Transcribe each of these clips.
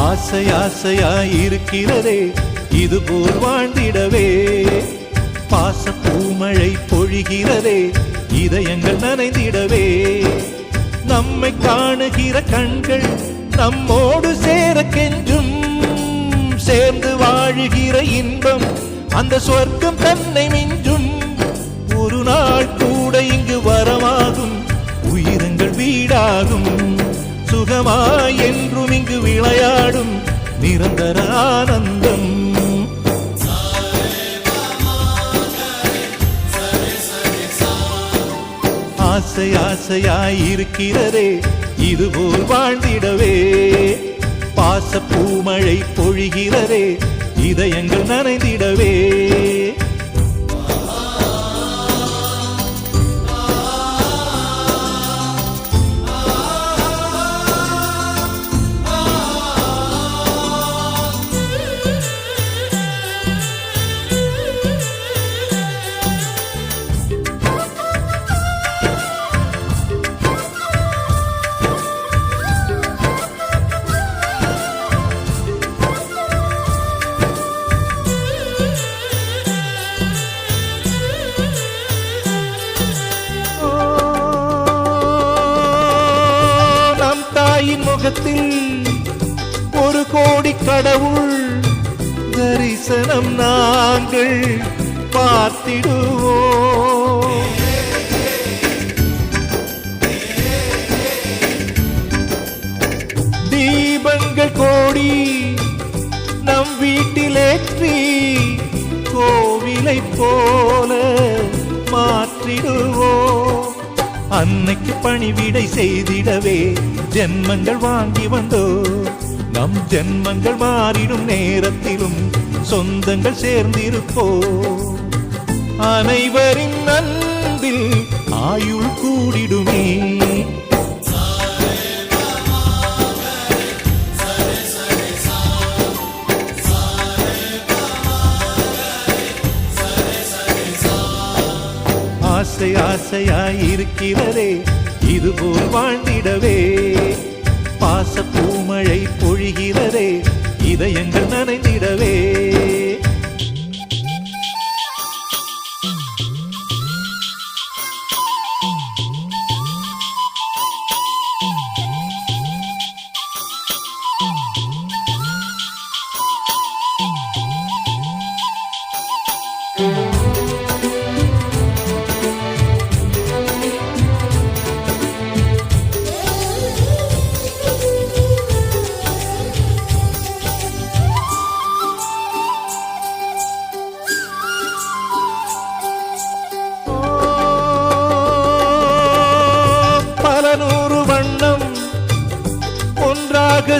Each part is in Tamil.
ஆசை ஆசையாயிருக்கிறதே இதுபோல் வாழ்ந்திடவே, பாச பூமழை பொழிகிறதே இதயங்கள் நனைந்திடவே, நம்மை காணுகிற கண்கள் நம்மோடு சேர கெஞ்சும், சேர்ந்து வாழுகிற இன்பம் அந்த சொர்க்கம் தன்னை மிஞ்சும், ஒரு நாள் கூட இங்கு வரமாகும் உயிரங்கள் வீடாகும், சுகமாய் என்றும் இங்கு விளையாடும் நிரந்தர ஆனந்தம். ஆசை ஆசையாயிருக்கிறதே இதுபோல் வாழ்ந்திடவே, பாச பூமழை பொழிகிறதே இதயங்கள் நனைந்திடவே. முகத்தில் ஒரு கோடி கடவுள் தரிசனம் நாங்கள் பார்த்திடுவோம், தீபங்கள் கோடி நம் வீட்டிலேற்றி கோவிலை போல மாற்றிடுவோம், அன்னைக்கு பணிவிடை செய்திடவே ஜென்மங்கள் வாங்கி வந்தோ, நம் ஜென்மங்கள் மாறிடும் நேரத்திலும் சொந்தங்கள் சேர்ந்திருப்போ, அனைவரின் அன்பில் ஆயுள் கூடிடுமே. ஆசை ஆசையாயிருக்கிறதே இதுபோல் வாழ்ந்திடவே, பாச பூமழை பொழிகிறதே இதயங்கள் நனைந்திடவே.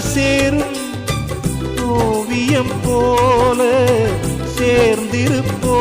சேரும் ஓவியம் போல சேர்ந்திருப்போ,